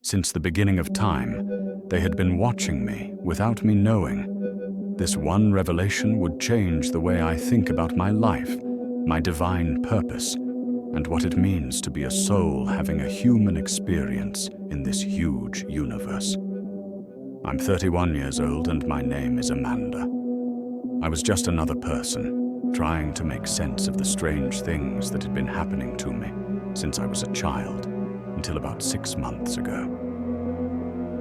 Since the beginning of time, they had been watching me without me knowing. This one revelation would change the way I think about my life, my divine purpose, and what it means to be a soul having a human experience in this huge universe. I'm 31 years old and my name is Amanda. I was just another person, trying to make sense of the strange things that had been happening to me since I was a child, until about 6 months ago.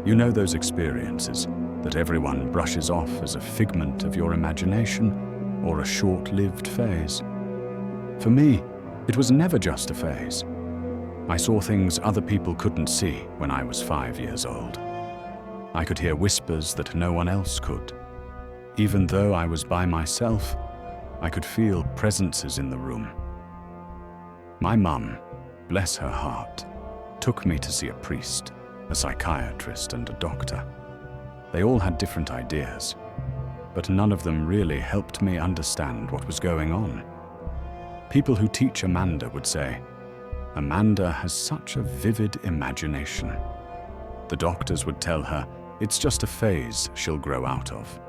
You know those experiences that everyone brushes off as a figment of your imagination or a short-lived phase? For me, it was never just a phase. I saw things other people couldn't see when I was 5 years old. I could hear whispers that no one else could. Even though I was by myself, I could feel presences in the room. My mum, bless her heart, took me to see a priest, a psychiatrist, and a doctor. They all had different ideas, but none of them really helped me understand what was going on. People who teach Amanda would say, "Amanda has such a vivid imagination." The doctors would tell her, "It's just a phase she'll grow out of."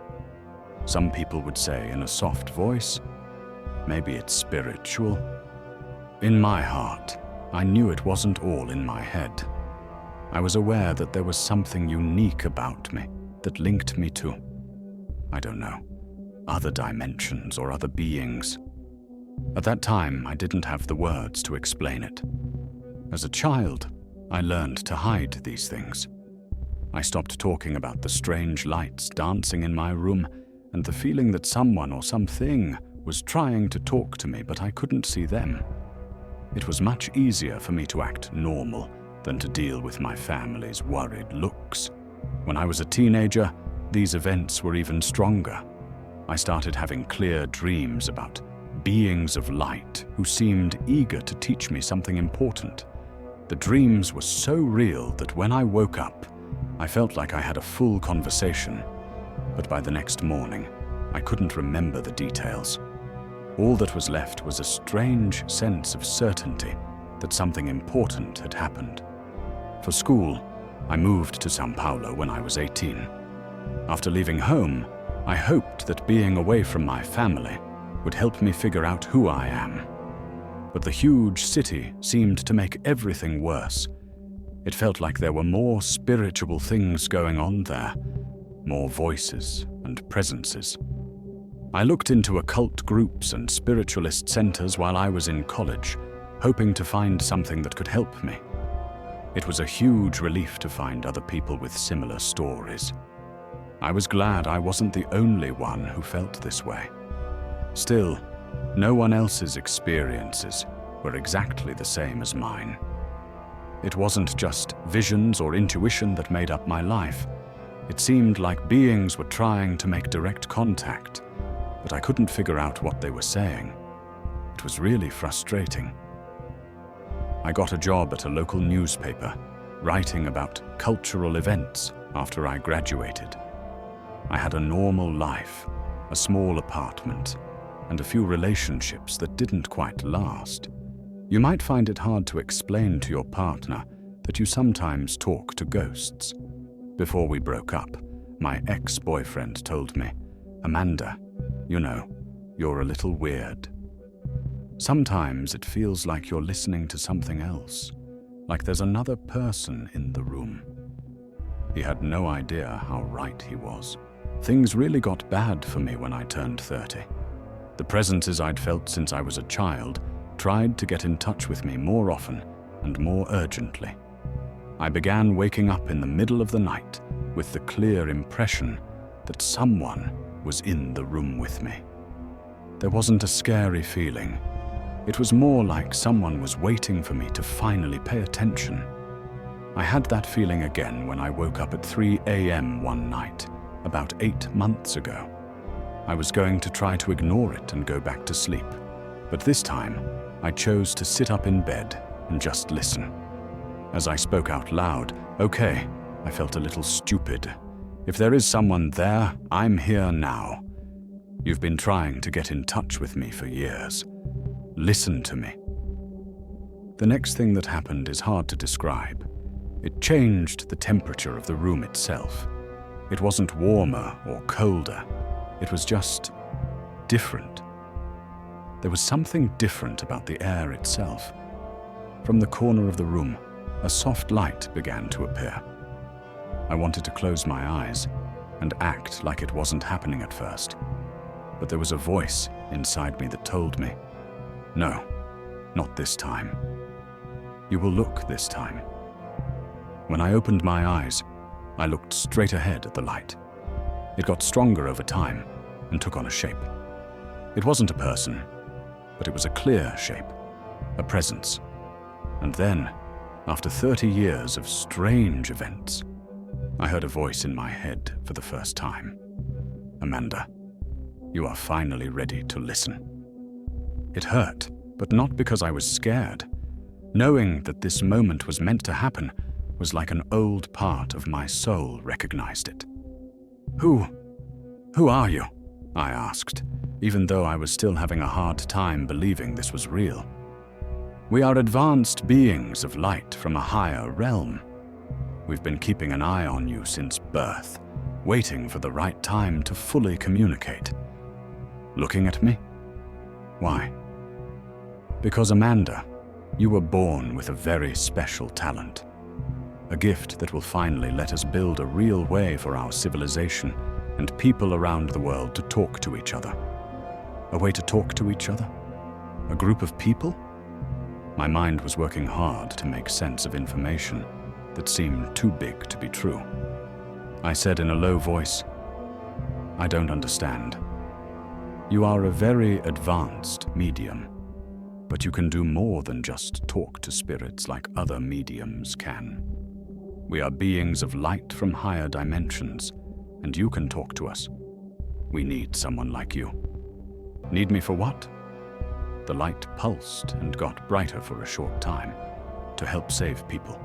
Some people would say in a soft voice, "Maybe it's spiritual." In my heart, I knew it wasn't all in my head. I was aware that there was something unique about me that linked me to, I don't know, other dimensions or other beings. At that time, I didn't have the words to explain it. As a child, I learned to hide these things. I stopped talking about the strange lights dancing in my room and the feeling that someone or something was trying to talk to me, but I couldn't see them. It was much easier for me to act normal than to deal with my family's worried looks. When I was a teenager, these events were even stronger. I started having clear dreams about beings of light who seemed eager to teach me something important. The dreams were so real that when I woke up, I felt like I had a full conversation. But by the next morning, I couldn't remember the details. All that was left was a strange sense of certainty that something important had happened. For school, I moved to São Paulo when I was 18. After leaving home, I hoped that being away from my family would help me figure out who I am. But the huge city seemed to make everything worse. It felt like there were more spiritual things going on there, more voices and presences. I looked into occult groups and spiritualist centers while I was in college, hoping to find something that could help me. It was a huge relief to find other people with similar stories. I was glad I wasn't the only one who felt this way. Still, no one else's experiences were exactly the same as mine. It wasn't just visions or intuition that made up my life. It seemed like beings were trying to make direct contact, but I couldn't figure out what they were saying. It was really frustrating. I got a job at a local newspaper, writing about cultural events after I graduated. I had a normal life, a small apartment, and a few relationships that didn't quite last. You might find it hard to explain to your partner that you sometimes talk to ghosts. Before we broke up, my ex-boyfriend told me, "Amanda, you know, you're a little weird. Sometimes it feels like you're listening to something else, like there's another person in the room." He had no idea how right he was. Things really got bad for me when I turned 30. The presences I'd felt since I was a child tried to get in touch with me more often and more urgently. I began waking up in the middle of the night with the clear impression that someone was in the room with me. There wasn't a scary feeling. It was more like someone was waiting for me to finally pay attention. I had that feeling again when I woke up at 3 a.m. one night, about 8 months ago. I was going to try to ignore it and go back to sleep, but this time I chose to sit up in bed and just listen. As I spoke out loud, "Okay," I felt a little stupid. "If there is someone there, I'm here now. You've been trying to get in touch with me for years. Listen to me." The next thing that happened is hard to describe. It changed the temperature of the room itself. It wasn't warmer or colder. It was just different. There was something different about the air itself. From the corner of the room, a soft light began to appear. I wanted to close my eyes and act like it wasn't happening at first. But there was a voice inside me that told me, "No, not this time. You will look this time." When I opened my eyes, I looked straight ahead at the light. It got stronger over time and took on a shape. It wasn't a person, but it was a clear shape, a presence. And then, after 30 years of strange events, I heard a voice in my head for the first time. "Amanda, you are finally ready to listen." It hurt, but not because I was scared. Knowing that this moment was meant to happen was like an old part of my soul recognized it. Who are you?" I asked, even though I was still having a hard time believing this was real. "We are advanced beings of light from a higher realm. We've been keeping an eye on you since birth, waiting for the right time to fully communicate." Looking at me? Why? Because Amanda, you were born with a very special talent. A gift that will finally let us build a real way for our civilization and people around the world to talk to each other. A way to talk to each other? A group of people? My mind was working hard to make sense of information that seemed too big to be true. I said in a low voice, "I don't understand. You are a very advanced medium, but you can do more than just talk to spirits like other mediums can. We are beings of light from higher dimensions, and you can talk to us. We need someone like you." Need me for what? The light pulsed and got brighter for a short time, to help save people.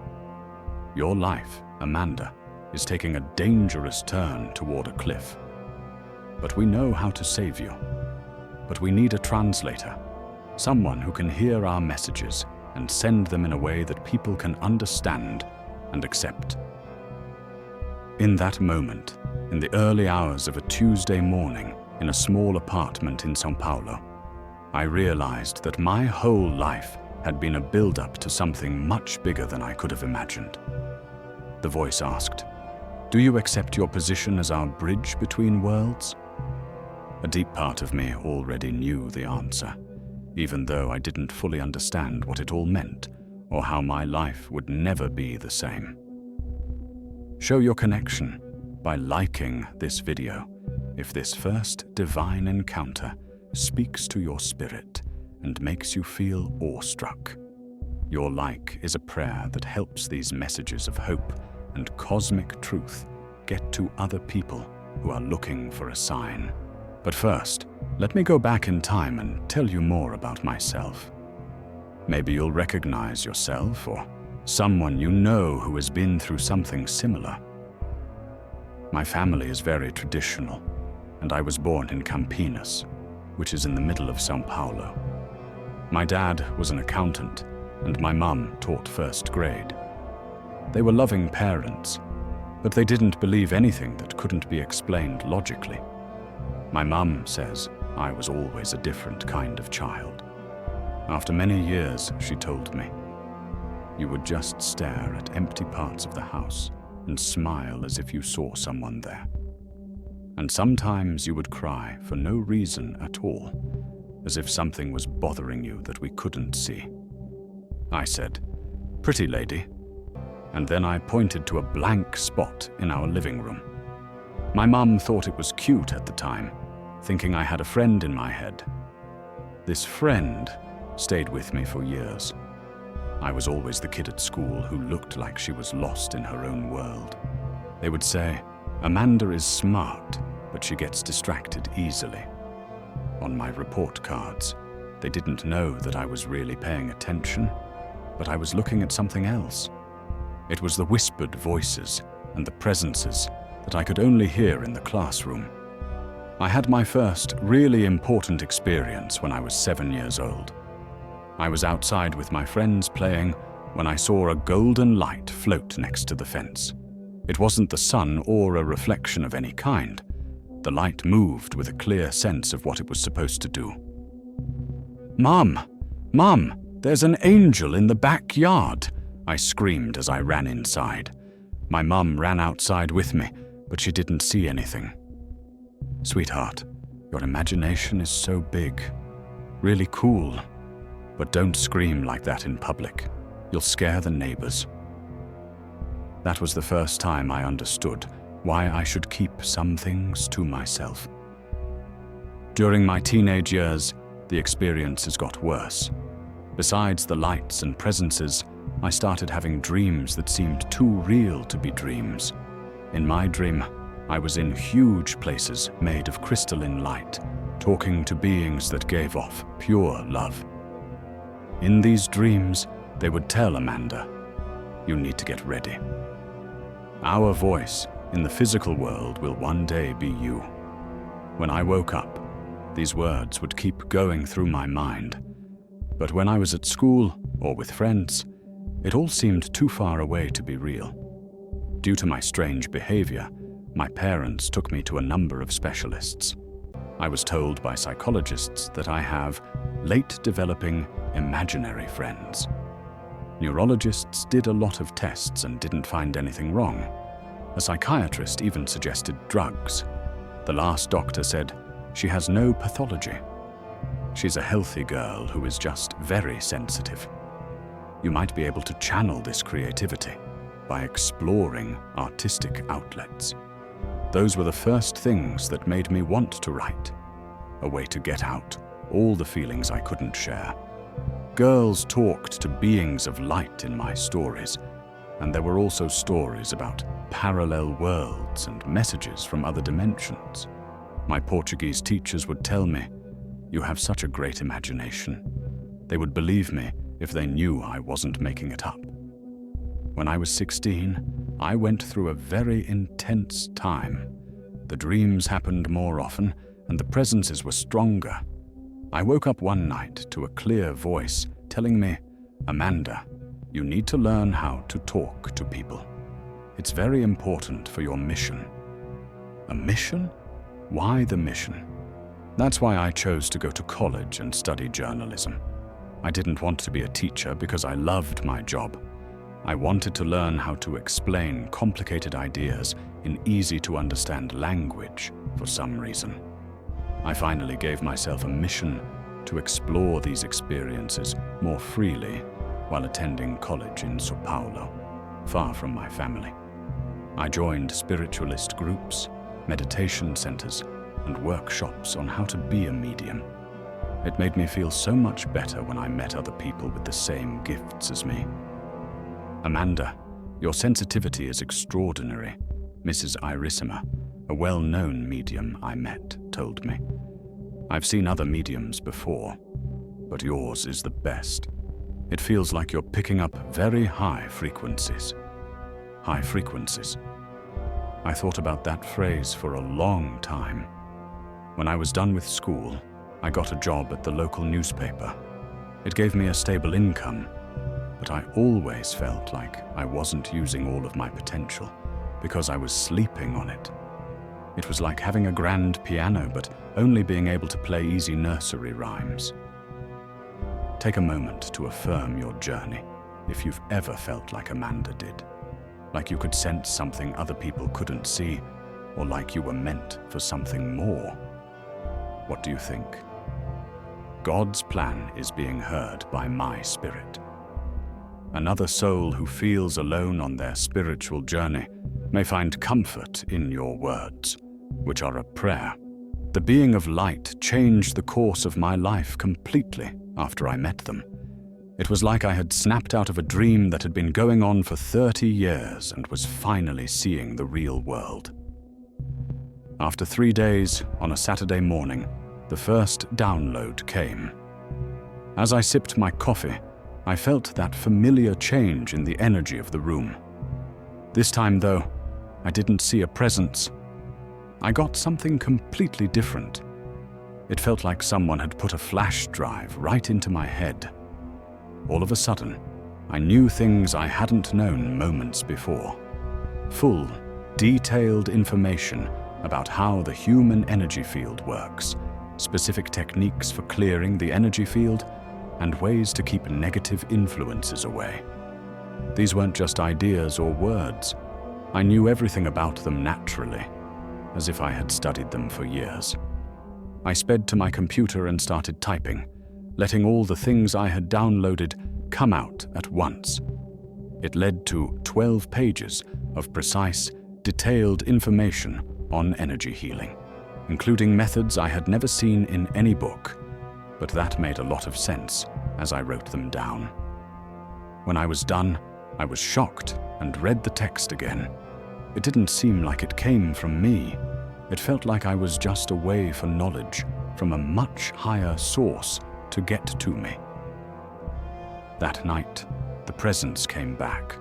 Your life, Amanda, is taking a dangerous turn toward a cliff. But we know how to save you. But we need a translator, someone who can hear our messages and send them in a way that people can understand and accept. In that moment, in the early hours of a Tuesday morning in a small apartment in São Paulo, I realized that my whole life had been a build-up to something much bigger than I could have imagined. The voice asked, "Do you accept your position as our bridge between worlds?" A deep part of me already knew the answer, even though I didn't fully understand what it all meant or how my life would never be the same. Show your connection by liking this video if this first divine encounter speaks to your spirit and makes you feel awestruck. Your like is a prayer that helps these messages of hope and cosmic truth get to other people who are looking for a sign. But first, let me go back in time and tell you more about myself. Maybe you'll recognize yourself or someone you know who has been through something similar. My family is very traditional, and I was born in Campinas, which is in the middle of São Paulo. My dad was an accountant, and my mum taught first grade. They were loving parents, but they didn't believe anything that couldn't be explained logically. My mum says I was always a different kind of child. After many years, she told me, "You would just stare at empty parts of the house and smile as if you saw someone there. And sometimes you would cry for no reason at all, as if something was bothering you that we couldn't see." I said, "Pretty lady," and then I pointed to a blank spot in our living room. My mum thought it was cute at the time, thinking I had a friend in my head. This friend stayed with me for years. I was always the kid at school who looked like she was lost in her own world. They would say, "Amanda is smart, but she gets distracted easily." On my report cards, they didn't know that I was really paying attention, but I was looking at something else. It was the whispered voices and the presences that I could only hear in the classroom. I had my first really important experience when I was 7 years old. I was outside with my friends playing when I saw a golden light float next to the fence. It wasn't the sun or a reflection of any kind. The light moved with a clear sense of what it was supposed to do. "Mum! Mum! There's an angel in the backyard!" I screamed as I ran inside. My mum ran outside with me, but she didn't see anything. "Sweetheart, your imagination is so big. Really cool. But don't scream like that in public. You'll scare the neighbors." That was the first time I understood why I should keep some things to myself. During my teenage years, the experiences got worse. Besides the lights and presences, I started having dreams that seemed too real to be dreams. In my dream, I was in huge places made of crystalline light, talking to beings that gave off pure love. In these dreams, they would tell Amanda, "You need to get ready. Our voice in the physical world will one day be you." When I woke up, these words would keep going through my mind. But when I was at school or with friends, it all seemed too far away to be real. Due to my strange behavior, my parents took me to a number of specialists. I was told by psychologists that I have late-developing imaginary friends. Neurologists did a lot of tests and didn't find anything wrong. A psychiatrist even suggested drugs. The last doctor said, "She has no pathology. She's a healthy girl who is just very sensitive. You might be able to channel this creativity by exploring artistic outlets." Those were the first things that made me want to write. A way to get out all the feelings I couldn't share. Girls talked to beings of light in my stories, and there were also stories about parallel worlds and messages from other dimensions. My Portuguese teachers would tell me, "You have such a great imagination." They would believe me if they knew I wasn't making it up. When I was 16, I went through a very intense time. The dreams happened more often, and the presences were stronger. I woke up one night to a clear voice telling me, "Amanda, you need to learn how to talk to people. It's very important for your mission." A mission? Why the mission? That's why I chose to go to college and study journalism. I didn't want to be a teacher because I loved my job. I wanted to learn how to explain complicated ideas in easy-to-understand language for some reason. I finally gave myself a mission to explore these experiences more freely while attending college in São Paulo, far from my family. I joined spiritualist groups, meditation centers, and workshops on how to be a medium. It made me feel so much better when I met other people with the same gifts as me. "Amanda, your sensitivity is extraordinary," Mrs. Irissima, a well-known medium I met, told me. "I've seen other mediums before, but yours is the best. It feels like you're picking up very high frequencies." High frequencies. I thought about that phrase for a long time. When I was done with school, I got a job at the local newspaper. It gave me a stable income, but I always felt like I wasn't using all of my potential because I was sleeping on it. It was like having a grand piano, but only being able to play easy nursery rhymes. Take a moment to affirm your journey if you've ever felt like Amanda did. Like you could sense something other people couldn't see, or like you were meant for something more. What do you think? God's plan is being heard by my spirit. Another soul who feels alone on their spiritual journey may find comfort in your words, which are a prayer. The being of light changed the course of my life completely after I met them. It was like I had snapped out of a dream that had been going on for 30 years and was finally seeing the real world. After 3 days, on a Saturday morning, the first download came. As I sipped my coffee, I felt that familiar change in the energy of the room. This time, though, I didn't see a presence. I got something completely different. It felt like someone had put a flash drive right into my head. All of a sudden, I knew things I hadn't known moments before. Full, detailed information about how the human energy field works, specific techniques for clearing the energy field, and ways to keep negative influences away. These weren't just ideas or words. I knew everything about them naturally, as if I had studied them for years. I sped to my computer and started typing, letting all the things I had downloaded come out at once. It led to 12 pages of precise, detailed information on energy healing, including methods I had never seen in any book, but that made a lot of sense as I wrote them down. When I was done, I was shocked and read the text again. It didn't seem like it came from me. It felt like I was just a way for knowledge from a much higher source to get to me. That night, the presence came back.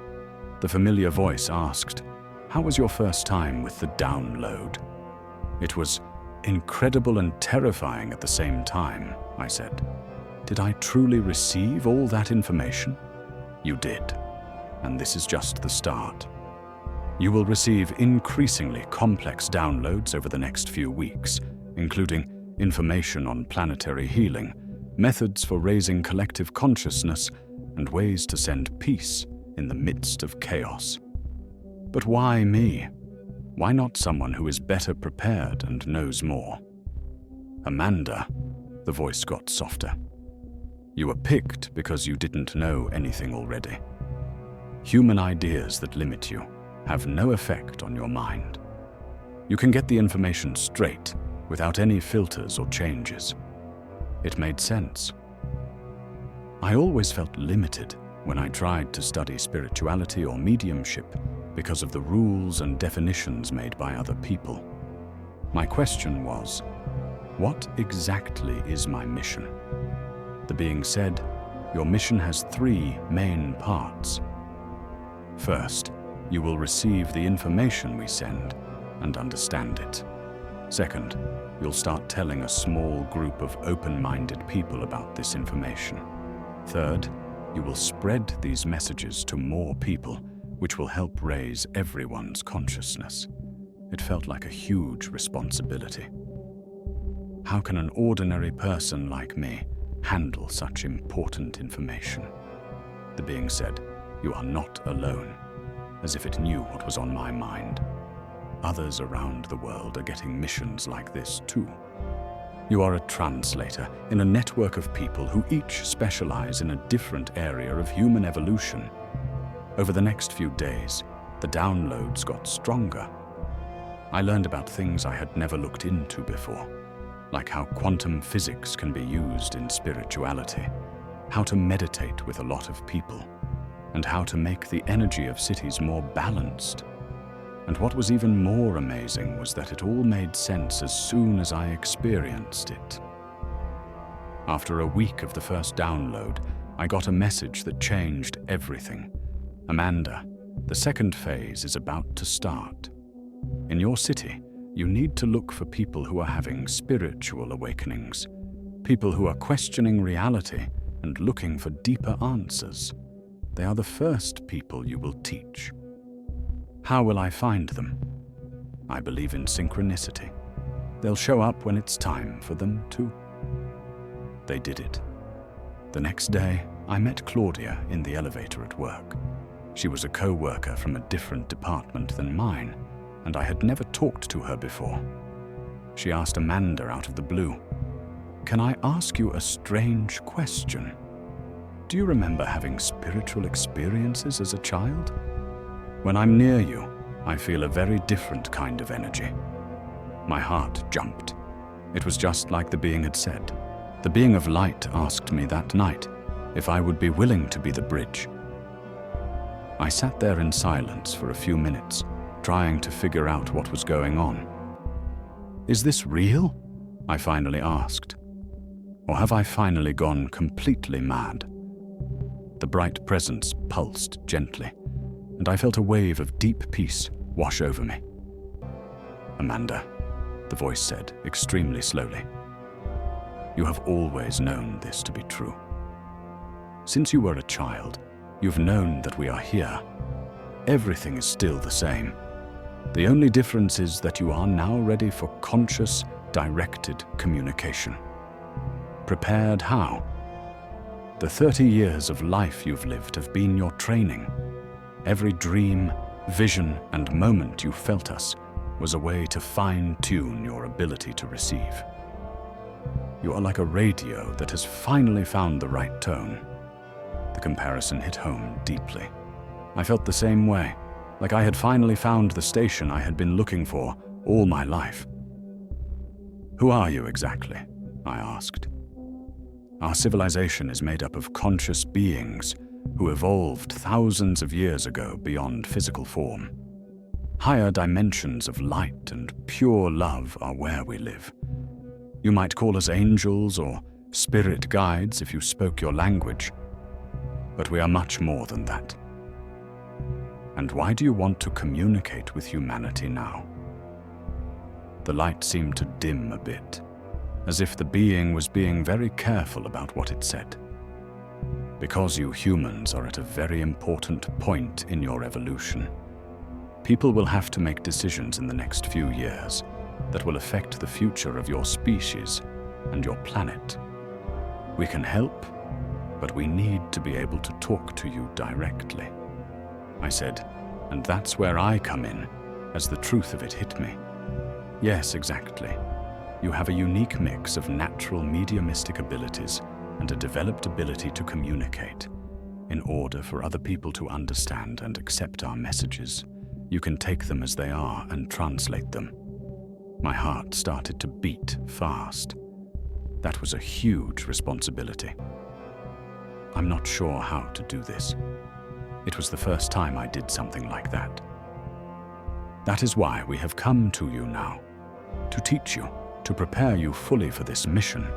The familiar voice asked, "How was your first time with the download?" "It was incredible and terrifying at the same time," I said. "Did I truly receive all that information?" "You did, and this is just the start. You will receive increasingly complex downloads over the next few weeks, including information on planetary healing, methods for raising collective consciousness, and ways to send peace in the midst of chaos." "But why me? Why not someone who is better prepared and knows more?" "Amanda," the voice got softer. "You were picked because you didn't know anything already. Human ideas that limit you have no effect on your mind. You can get the information straight without any filters or changes." It made sense. I always felt limited when I tried to study spirituality or mediumship because of the rules and definitions made by other people. My question was, what exactly is my mission? The being said, "Your mission has 3 main parts. First, you will receive the information we send and understand it. Second, you'll start telling a small group of open-minded people about this information. Third, you will spread these messages to more people, which will help raise everyone's consciousness." It felt like a huge responsibility. How can an ordinary person like me handle such important information? The being said, "You are not alone," as if it knew what was on my mind. "Others around the world are getting missions like this too. You are a translator in a network of people who each specialize in a different area of human evolution." Over the next few days, the downloads got stronger. I learned about things I had never looked into before, like how quantum physics can be used in spirituality, how to meditate with a lot of people, and how to make the energy of cities more balanced. And what was even more amazing was that it all made sense as soon as I experienced it. After a week of the first download, I got a message that changed everything. "Amanda, the second phase is about to start. In your city, you need to look for people who are having spiritual awakenings, people who are questioning reality and looking for deeper answers. They are the first people you will teach. How will I find them? I believe in synchronicity. They'll show up when it's time for them to." They did it. The next day, I met Claudia in the elevator at work. She was a co-worker from a different department than mine, and I had never talked to her before. She asked Amanda out of the blue, "Can I ask you a strange question? Do you remember having spiritual experiences as a child? When I'm near you, I feel a very different kind of energy." My heart jumped. It was just like the being had said. The being of light asked me that night if I would be willing to be the bridge. I sat there in silence for a few minutes, trying to figure out what was going on. "Is this real?" I finally asked. "Or have I finally gone completely mad?" The bright presence pulsed gently, and I felt a wave of deep peace wash over me. "Amanda," the voice said extremely slowly, "you have always known this to be true. Since you were a child, You've known that we are here. Everything is still the same. The only difference is that you are now ready for conscious, directed communication. Prepared how? The 30 years of life you've lived have been your training. Every dream, vision, and moment you felt us was a way to fine-tune your ability to receive. You are like a radio that has finally found the right tone. The comparison hit home deeply. I felt the same way, like I had finally found the station I had been looking for all my life. Who are you exactly? I asked. Our civilization is made up of conscious beings who evolved thousands of years ago beyond physical form. Higher dimensions of light and pure love are where we live. You might call us angels or spirit guides if you spoke your language, but we are much more than that. And why do you want to communicate with humanity now? The light seemed to dim a bit, as if the being was being very careful about what it said. Because you humans are at a very important point in your evolution. People will have to make decisions in the next few years that will affect the future of your species and your planet. We can help, but we need to be able to talk to you directly. I said, and that's where I come in, as the truth of it hit me. Yes, exactly. You have a unique mix of natural mediumistic abilities and a developed ability to communicate. In order for other people to understand and accept our messages, you can take them as they are and translate them. My heart started to beat fast. That was a huge responsibility. I'm not sure how to do this. It was the first time I did something like that. That is why we have come to you now, to teach you, to prepare you fully for this mission.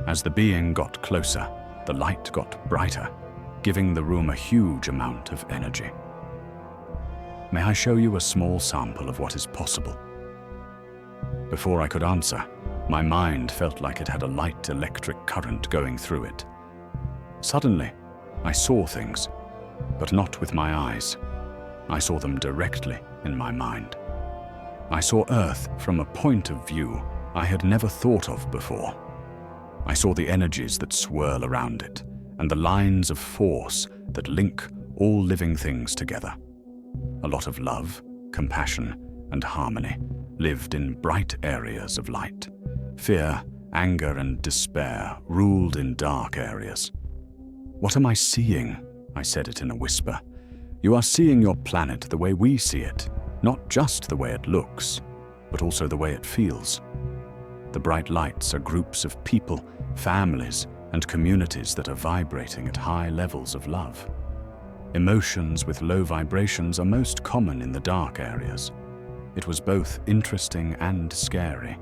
As the being got closer, the light got brighter, giving the room a huge amount of energy. May I show you a small sample of what is possible? Before I could answer, my mind felt like it had a light electric current going through it. Suddenly, I saw things, but not with my eyes. I saw them directly in my mind. I saw Earth from a point of view I had never thought of before. I saw the energies that swirl around it and the lines of force that link all living things together. A lot of love, compassion, and harmony lived in bright areas of light. Fear, anger, and despair ruled in dark areas. What am I seeing? I said it in a whisper. You are seeing your planet the way we see it, not just the way it looks, but also the way it feels. The bright lights are groups of people, families, and communities that are vibrating at high levels of love. Emotions with low vibrations are most common in the dark areas. It was both interesting and scary.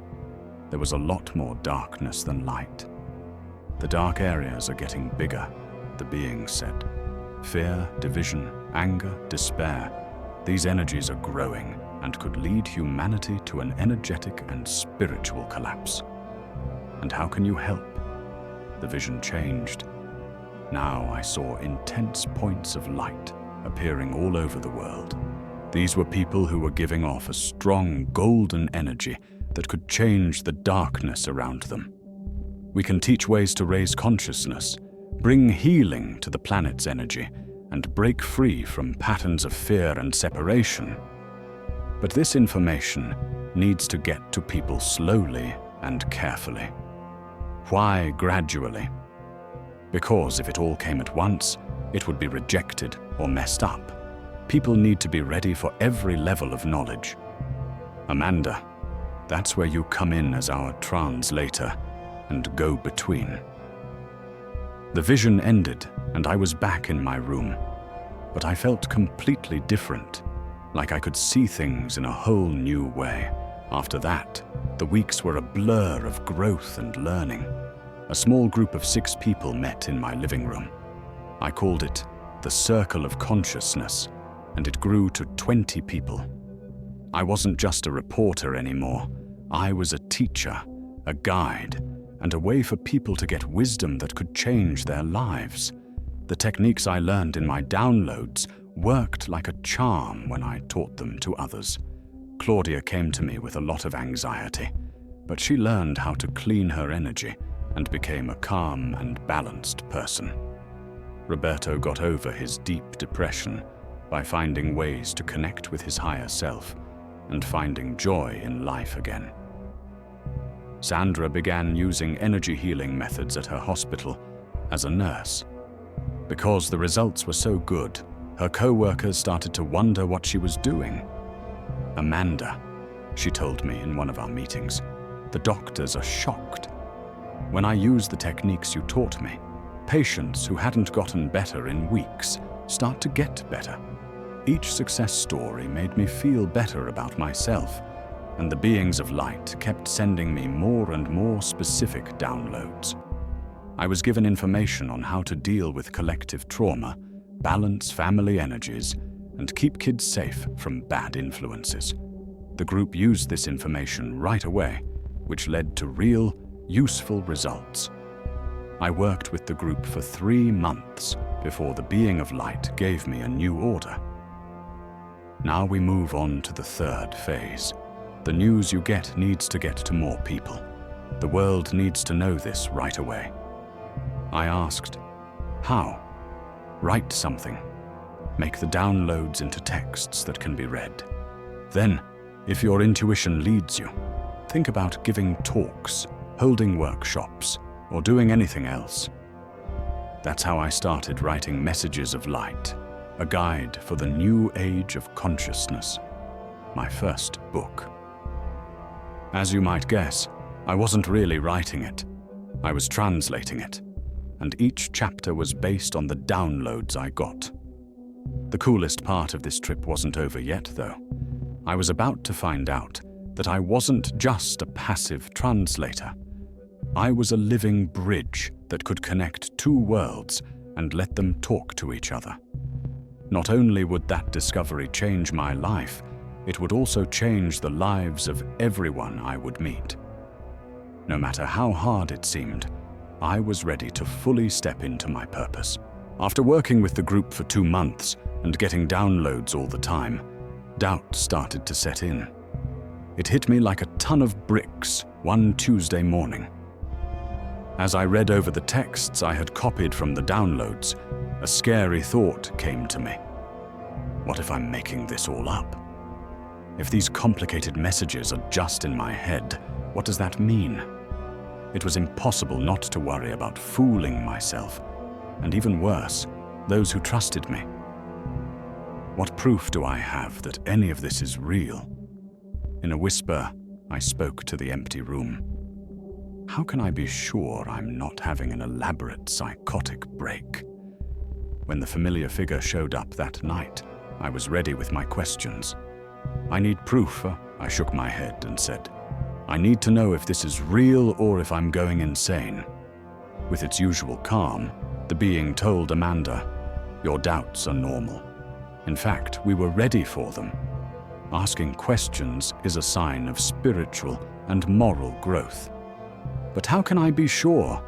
There was a lot more darkness than light. The dark areas are getting bigger, the being said. Fear, division, anger, despair. These energies are growing and could lead humanity to an energetic and spiritual collapse. And how can you help? The vision changed. Now I saw intense points of light appearing all over the world. These were people who were giving off a strong golden energy that could change the darkness around them. We can teach ways to raise consciousness, bring healing to the planet's energy, and break free from patterns of fear and separation. But this information needs to get to people slowly and carefully. Why gradually? Because if it all came at once, it would be rejected or messed up. People need to be ready for every level of knowledge. Amanda, that's where you come in as our translator and go-between. The vision ended and I was back in my room, but I felt completely different, like I could see things in a whole new way. After that, the weeks were a blur of growth and learning. A small group of 6 people met in my living room. I called it the Circle of Consciousness, and it grew to 20 people. I wasn't just a reporter anymore. I was a teacher, a guide, and a way for people to get wisdom that could change their lives. The techniques I learned in my downloads worked like a charm when I taught them to others. Claudia came to me with a lot of anxiety, but she learned how to clean her energy and became a calm and balanced person. Roberto got over his deep depression by finding ways to connect with his higher self and finding joy in life again. Sandra began using energy healing methods at her hospital as a nurse. Because the results were so good, her co-workers started to wonder what she was doing. "Amanda," she told me in one of our meetings, "the doctors are shocked. When I use the techniques you taught me, patients who hadn't gotten better in weeks start to get better. Each success story made me feel better about myself, and the beings of light kept sending me more and more specific downloads. I was given information on how to deal with collective trauma, balance family energies, and keep kids safe from bad influences. The group used this information right away, which led to real, useful results. I worked with the group for 3 months before the being of light gave me a new order. Now we move on to the 3rd phase. The news you get needs to get to more people. The world needs to know this right away." I asked, "How?" "Write something. Make the downloads into texts that can be read. Then, if your intuition leads you, think about giving talks, holding workshops, or doing anything else." That's how I started writing Messages of Light, a guide for the new age of consciousness, my first book. As you might guess, I wasn't really writing it. I was translating it, and each chapter was based on the downloads I got. The coolest part of this trip wasn't over yet, though. I was about to find out that I wasn't just a passive translator. I was a living bridge that could connect 2 worlds and let them talk to each other. Not only would that discovery change my life, it would also change the lives of everyone I would meet. No matter how hard it seemed, I was ready to fully step into my purpose. After working with the group for 2 months and getting downloads all the time, doubt started to set in. It hit me like a ton of bricks one Tuesday morning. As I read over the texts I had copied from the downloads, a scary thought came to me. What if I'm making this all up? If these complicated messages are just in my head, what does that mean? It was impossible not to worry about fooling myself, and even worse, those who trusted me. What proof do I have that any of this is real? In a whisper, I spoke to the empty room. How can I be sure I'm not having an elaborate psychotic break? When the familiar figure showed up that night, I was ready with my questions. "I need proof," I shook my head and said. "I need to know if this is real or if I'm going insane." With its usual calm, the being told Amanda, "Your doubts are normal. In fact, we were ready for them. Asking questions is a sign of spiritual and moral growth." "But how can I be sure?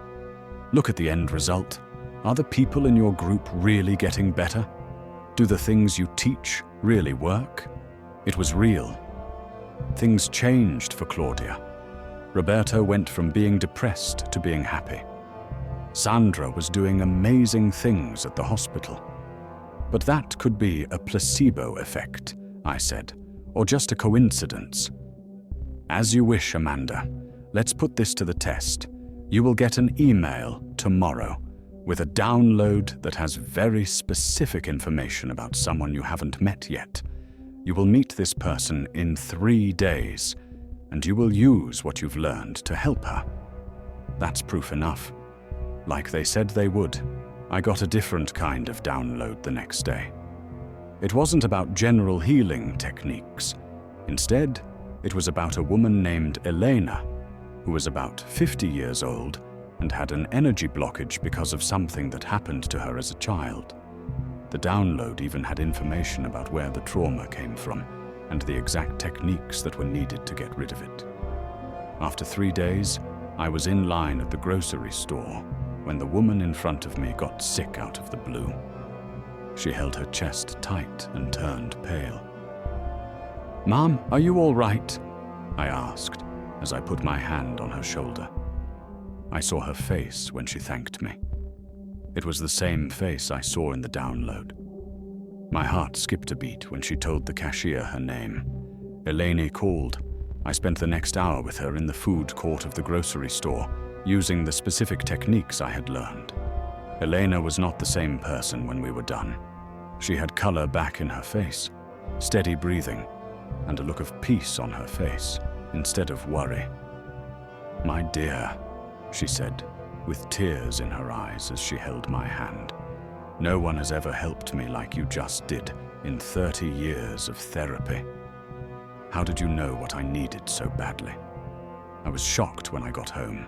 Look at the end result. Are the people in your group really getting better? Do the things you teach really work?" It was real. Things changed for Claudia. Roberto went from being depressed to being happy. Sandra was doing amazing things at the hospital. "But that could be a placebo effect," I said, "or just a coincidence." "As you wish, Amanda. Let's put this to the test. You will get an email tomorrow with a download that has very specific information about someone you haven't met yet. You will meet this person in 3 days, and you will use what you've learned to help her." That's proof enough. Like they said they would, I got a different kind of download the next day. It wasn't about general healing techniques. Instead, it was about a woman named Elena, who was about 50 years old and had an energy blockage because of something that happened to her as a child. The download even had information about where the trauma came from and the exact techniques that were needed to get rid of it. After 3 days, I was in line at the grocery store. when the woman in front of me got sick out of the blue. She held her chest tight and turned pale. "Mom, are you all right?" I asked as I put my hand on her shoulder. I saw her face when she thanked me. It was the same face I saw in the download. My heart skipped a beat when she told the cashier her name. Eleni called. I spent the next hour with her in the food court of the grocery store, using the specific techniques I had learned. Elena was not the same person when we were done. She had color back in her face, steady breathing, and a look of peace on her face instead of worry. "My dear," she said, with tears in her eyes as she held my hand. "No one has ever helped me like you just did in 30 years of therapy. How did you know what I needed so badly?" I was shocked when I got home.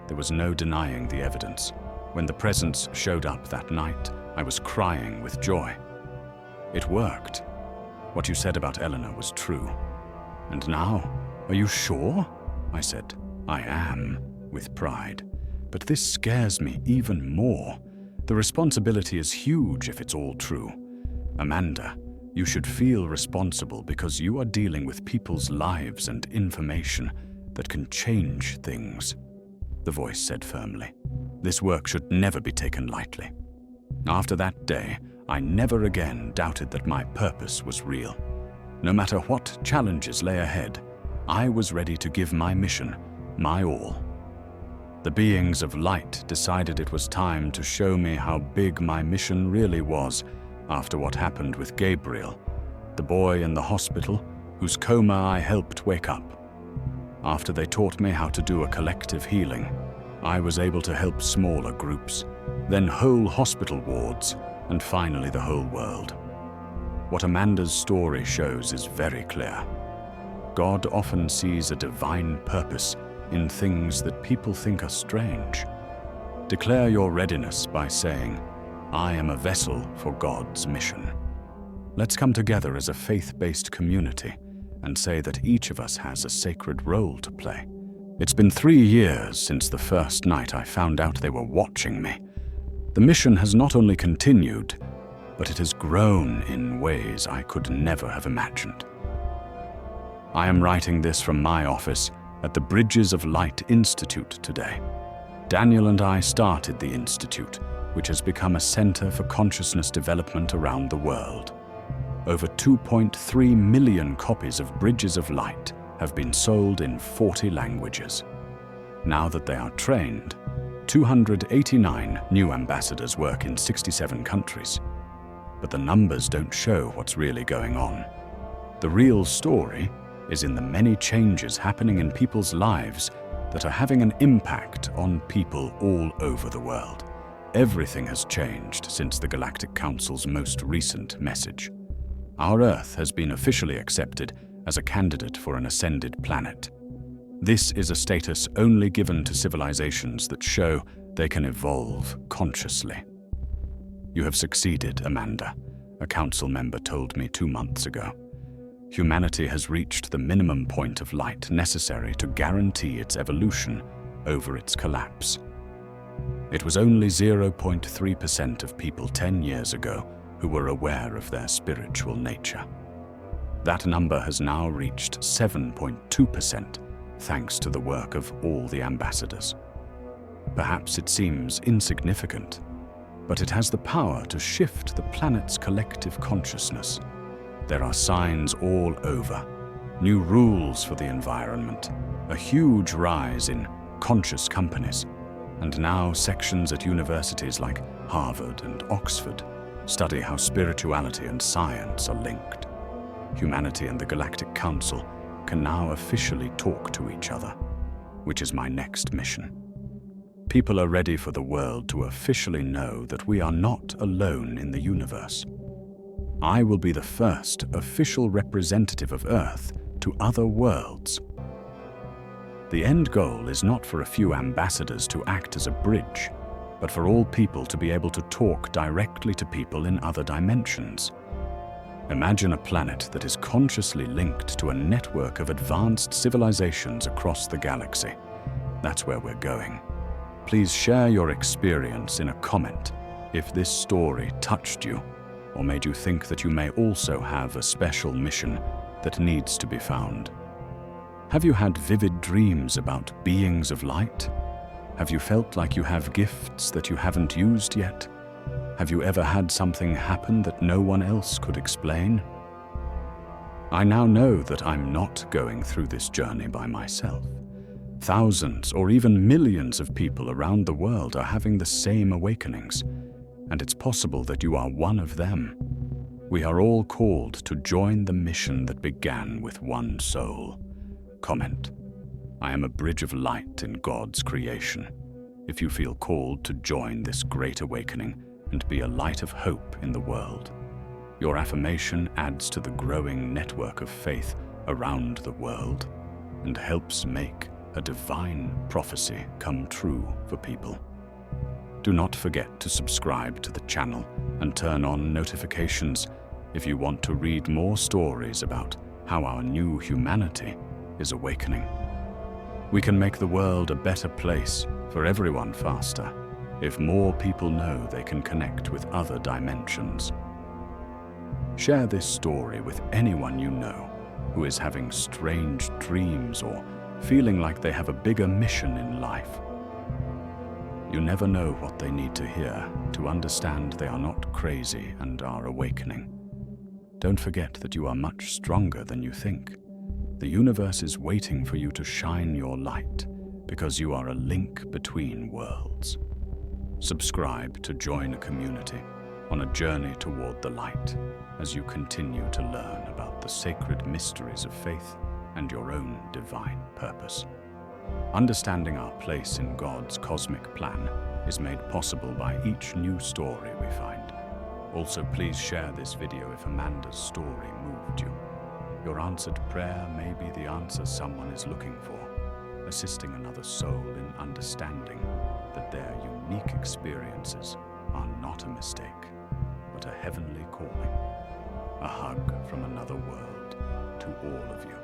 There was no denying the evidence. When the presence showed up that night, I was crying with joy. It worked. What you said about Eleanor was true. "And now, are you sure?" I said. "I am," with pride. "But this scares me even more. The responsibility is huge if it's all true. Amanda, you should feel responsible because you are dealing with people's lives and information that can change things," the voice said firmly. "This work should never be taken lightly." After that day, I never again doubted that my purpose was real. No matter what challenges lay ahead, I was ready to give my mission my all. The beings of light decided it was time to show me how big my mission really was after what happened with Gabriel, the boy in the hospital whose coma I helped wake up. After they taught me how to do a collective healing, I was able to help smaller groups, then whole hospital wards, and finally the whole world. What Amanda's story shows is very clear. God often sees a divine purpose in things that people think are strange. Declare your readiness by saying, "I am a vessel for God's mission." Let's come together as a faith-based community and say that each of us has a sacred role to play. It's been 3 years since the first night I found out they were watching me. The mission has not only continued, but it has grown in ways I could never have imagined. I am writing this from my office at the Bridges of Light Institute today. Daniel and I started the institute, which has become a center for consciousness development around the world. Over 2.3 million copies of Bridges of Light have been sold in 40 languages. Now that they are trained, 289 new ambassadors work in 67 countries. But the numbers don't show what's really going on. The real story is in the many changes happening in people's lives that are having an impact on people all over the world. Everything has changed since the Galactic Council's most recent message. Our Earth has been officially accepted as a candidate for an ascended planet. This is a status only given to civilizations that show they can evolve consciously. "You have succeeded, Amanda," a council member told me 2 months ago. "Humanity has reached the minimum point of light necessary to guarantee its evolution over its collapse." It was only 0.3% of people 10 years ago who were aware of their spiritual nature. That number has now reached 7.2%, thanks to the work of all the ambassadors. Perhaps it seems insignificant, but it has the power to shift the planet's collective consciousness. There are signs all over, new rules for the environment, a huge rise in conscious companies, and now sections at universities like Harvard and Oxford study how spirituality and science are linked. Humanity and the Galactic Council can now officially talk to each other, which is my next mission. People are ready for the world to officially know that we are not alone in the universe. I will be the first official representative of Earth to other worlds. The end goal is not for a few ambassadors to act as a bridge, but for all people to be able to talk directly to people in other dimensions. Imagine a planet that is consciously linked to a network of advanced civilizations across the galaxy. That's where we're going. Please share your experience in a comment if this story touched you or made you think that you may also have a special mission that needs to be found. Have you had vivid dreams about beings of light? Have you felt like you have gifts that you haven't used yet? Have you ever had something happen that no one else could explain? I now know that I'm not going through this journey by myself. Thousands or even millions of people around the world are having the same awakenings, and it's possible that you are one of them. We are all called to join the mission that began with one soul. Comment: I am a bridge of light in God's creation. If you feel called to join this great awakening and be a light of hope in the world, your affirmation adds to the growing network of faith around the world and helps make a divine prophecy come true for people. Do not forget to subscribe to the channel and turn on notifications if you want to read more stories about how our new humanity is awakening. We can make the world a better place for everyone faster if more people know they can connect with other dimensions. Share this story with anyone you know who is having strange dreams or feeling like they have a bigger mission in life. You never know what they need to hear to understand they are not crazy and are awakening. Don't forget that you are much stronger than you think. The universe is waiting for you to shine your light because you are a link between worlds. Subscribe to join a community on a journey toward the light as you continue to learn about the sacred mysteries of faith and your own divine purpose. Understanding our place in God's cosmic plan is made possible by each new story we find. Also, please share this video if Amanda's story moved you. Your answered prayer may be the answer someone is looking for, assisting another soul in understanding that their unique experiences are not a mistake, but a heavenly calling. A hug from another world to all of you.